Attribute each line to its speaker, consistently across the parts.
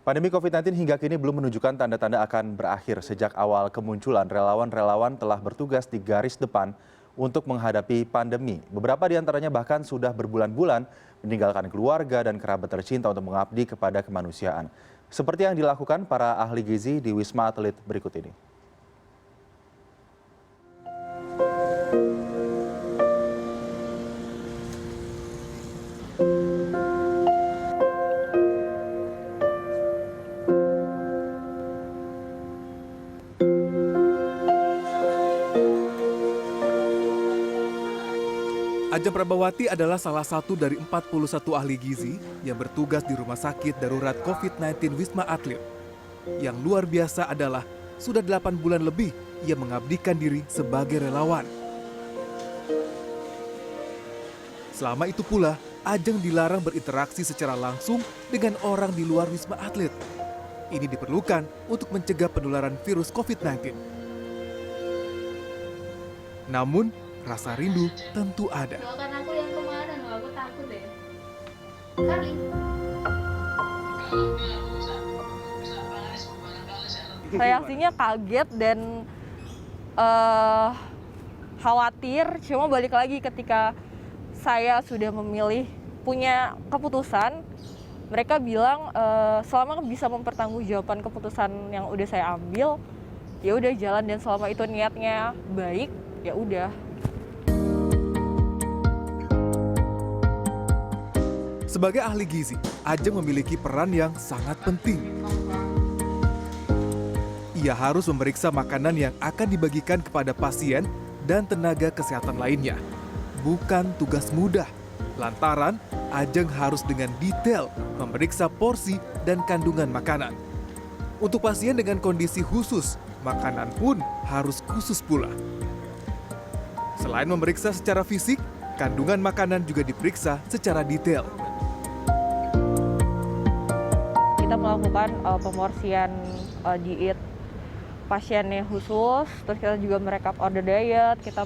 Speaker 1: Pandemi COVID-19 hingga kini belum menunjukkan tanda-tanda akan berakhir. Sejak awal kemunculan, relawan-relawan telah bertugas di garis depan untuk menghadapi pandemi. Beberapa di antaranya bahkan sudah berbulan-bulan meninggalkan keluarga dan kerabat tercinta untuk mengabdi kepada kemanusiaan. Seperti yang dilakukan para ahli gizi di Wisma Atlet berikut ini.
Speaker 2: Ajeng Prabawati adalah salah satu dari 41 ahli gizi yang bertugas di Rumah Sakit Darurat COVID-19 Wisma Atlet. Yang luar biasa adalah sudah 8 bulan lebih ia mengabdikan diri sebagai relawan. Selama itu pula, Ajeng dilarang berinteraksi secara langsung dengan orang di luar Wisma Atlet. Ini diperlukan untuk mencegah penularan virus COVID-19. Namun, rasa rindu tentu ada.
Speaker 3: Doakan aku yang kemarin, aku takut deh. Kali.
Speaker 4: Reaksinya kaget dan khawatir, cuma balik lagi ketika saya sudah memilih punya keputusan, mereka bilang selama bisa mempertanggungjawabkan keputusan yang udah saya ambil, ya udah jalan, dan selama itu niatnya baik, ya udah.
Speaker 2: Sebagai ahli gizi, Ajeng memiliki peran yang sangat penting. Ia harus memeriksa makanan yang akan dibagikan kepada pasien dan tenaga kesehatan lainnya. Bukan tugas mudah, lantaran Ajeng harus dengan detail memeriksa porsi dan kandungan makanan. Untuk pasien dengan kondisi khusus, makanan pun harus khusus pula. Selain memeriksa secara fisik, kandungan makanan juga diperiksa secara detail.
Speaker 4: Kita melakukan pemorsian diet pasiennya khusus, terus kita juga merekap order diet, kita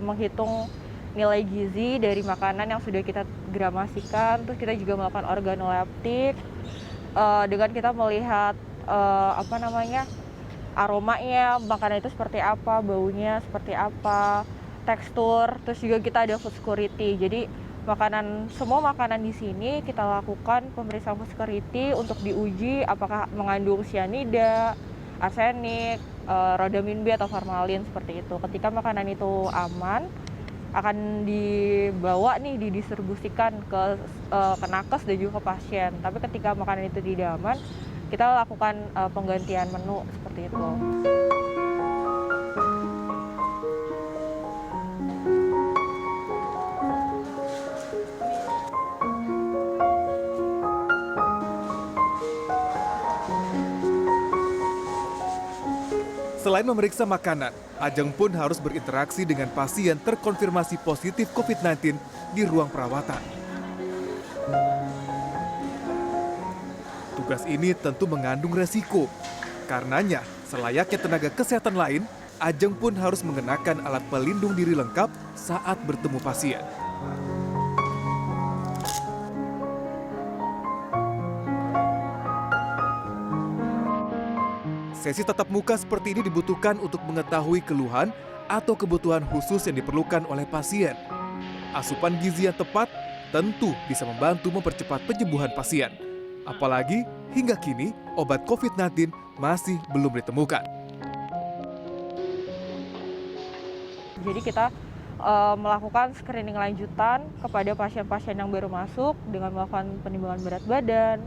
Speaker 4: menghitung nilai gizi dari makanan yang sudah kita gramasikan, terus kita juga melakukan organoleptik dengan kita melihat aromanya makanan itu seperti apa, baunya seperti apa, tekstur, terus juga kita ada food security. Jadi semua makanan di sini kita lakukan pemeriksaan food security untuk diuji apakah mengandung cyanida, arsenik, rodamin B atau formalin seperti itu. Ketika makanan itu aman, akan dibawa didistribusikan ke nakes dan juga ke pasien. Tapi ketika makanan itu tidak aman, kita lakukan penggantian menu seperti itu.
Speaker 2: Selain memeriksa makanan, Ajeng pun harus berinteraksi dengan pasien terkonfirmasi positif COVID-19 di ruang perawatan. Tugas ini tentu mengandung resiko. Karenanya, selayaknya tenaga kesehatan lain, Ajeng pun harus mengenakan alat pelindung diri lengkap saat bertemu pasien. Sesi tatap muka seperti ini dibutuhkan untuk mengetahui keluhan atau kebutuhan khusus yang diperlukan oleh pasien. Asupan gizi yang tepat tentu bisa membantu mempercepat penyembuhan pasien. Apalagi hingga kini obat COVID-19 masih belum ditemukan.
Speaker 4: Jadi kita melakukan screening lanjutan kepada pasien-pasien yang baru masuk dengan melakukan penimbangan berat badan.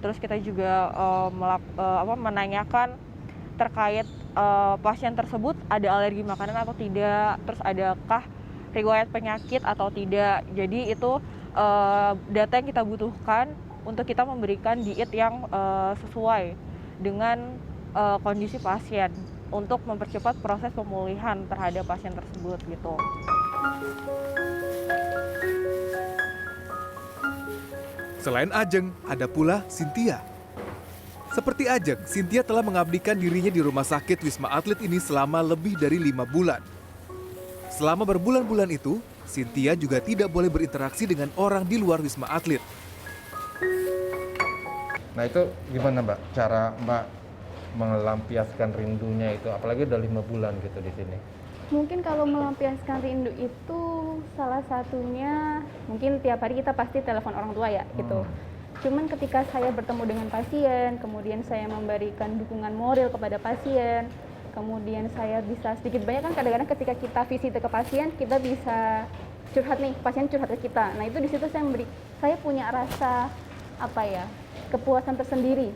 Speaker 4: Terus kita juga menanyakan terkait pasien tersebut ada alergi makanan atau tidak, terus adakah riwayat penyakit atau tidak. Jadi itu data yang kita butuhkan untuk kita memberikan diet yang sesuai dengan kondisi pasien untuk mempercepat proses pemulihan terhadap pasien tersebut gitu.
Speaker 2: Selain Ajeng, ada pula Cynthia. Seperti Ajeng, Cynthia telah mengabdikan dirinya di Rumah Sakit Wisma Atlet ini selama lebih dari 5 bulan. Selama berbulan-bulan itu, Cynthia juga tidak boleh berinteraksi dengan orang di luar Wisma Atlet.
Speaker 5: Nah itu gimana Mbak, cara Mbak melampiaskan rindunya itu, apalagi udah 5 bulan gitu di sini?
Speaker 3: Mungkin kalau melampiaskan rindu itu salah satunya mungkin tiap hari kita pasti telepon orang tua ya gitu. Cuman ketika saya bertemu dengan pasien, kemudian saya memberikan dukungan moral kepada pasien, kemudian saya bisa sedikit banyak kan kadang-kadang ketika kita visit ke pasien kita bisa curhat nih, pasien curhat ke kita. Nah itu di situ saya punya rasa kepuasan tersendiri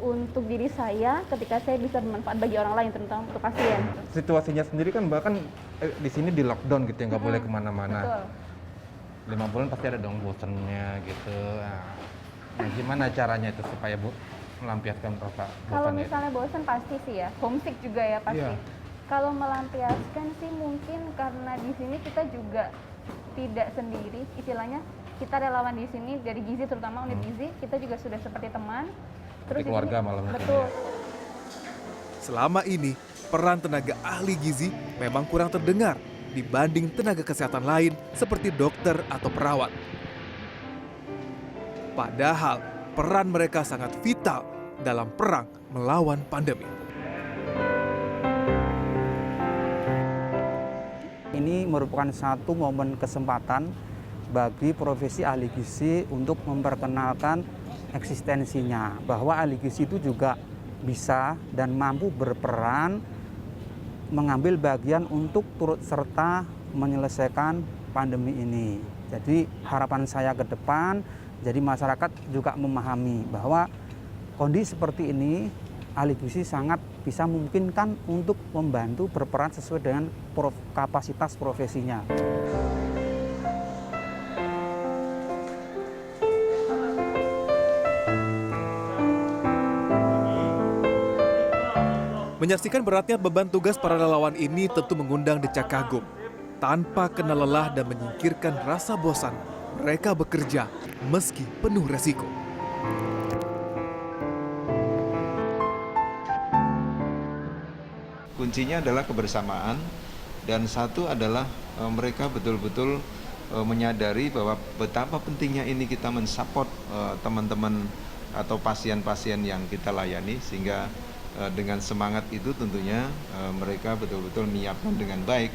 Speaker 3: untuk diri saya ketika saya bisa bermanfaat bagi orang lain, terutama untuk pasien.
Speaker 5: Situasinya sendiri kan bahkan di sini di lockdown gitu ya, nggak boleh kemana-mana.
Speaker 3: Betul.
Speaker 5: 5 bulan pasti ada dong bosennya gitu. Nah, gimana caranya itu supaya melampiaskan rasa bosan?
Speaker 3: Kalau misalnya bosan pasti sih ya, homesick juga ya pasti.
Speaker 5: Iya.
Speaker 3: Kalau melampiaskan sih mungkin karena di sini kita juga tidak sendiri, istilahnya kita relawan di sini dari gizi, terutama unit gizi, kita juga sudah seperti teman. Terus di
Speaker 5: keluarga
Speaker 3: sini-
Speaker 5: malah mungkin
Speaker 3: betul.
Speaker 5: ya.
Speaker 2: Selama ini, peran tenaga ahli gizi memang kurang terdengar dibanding tenaga kesehatan lain seperti dokter atau perawat. Padahal, peran mereka sangat vital dalam perang melawan pandemi.
Speaker 6: Ini merupakan satu momen kesempatan bagi profesi ahli gizi untuk memperkenalkan eksistensinya, bahwa ahli gizi itu juga bisa dan mampu berperan mengambil bagian untuk turut serta menyelesaikan pandemi ini. Jadi harapan saya ke depan, jadi masyarakat juga memahami bahwa kondisi seperti ini ahli gizi sangat bisa memungkinkan untuk membantu berperan sesuai dengan kapasitas profesinya.
Speaker 2: Menyaksikan beratnya beban tugas para relawan ini tentu mengundang decak kagum. Tanpa kenal lelah dan menyingkirkan rasa bosan, mereka bekerja meski penuh resiko.
Speaker 7: Kuncinya adalah kebersamaan, dan satu adalah mereka betul-betul menyadari bahwa betapa pentingnya ini kita mensupport teman-teman atau pasien-pasien yang kita layani, sehingga dengan semangat itu tentunya mereka betul-betul menyiapkan dengan baik,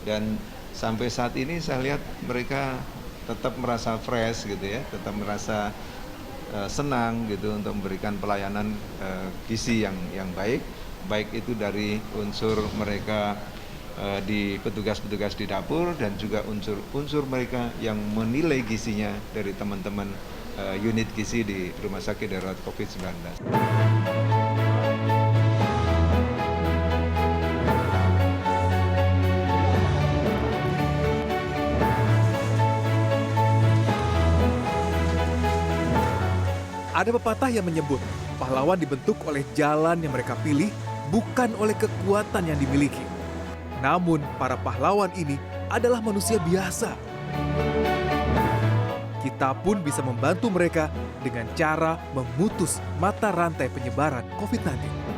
Speaker 7: dan sampai saat ini saya lihat mereka tetap merasa fresh gitu ya, tetap merasa senang gitu untuk memberikan pelayanan gizi yang baik itu dari unsur mereka di petugas-petugas di dapur, dan juga unsur mereka yang menilai gizinya dari teman-teman unit gizi di Rumah Sakit Darurat COVID-19.
Speaker 2: Ada pepatah yang menyebut pahlawan dibentuk oleh jalan yang mereka pilih, bukan oleh kekuatan yang dimiliki. Namun para pahlawan ini adalah manusia biasa. Kita pun bisa membantu mereka dengan cara memutus mata rantai penyebaran COVID-19.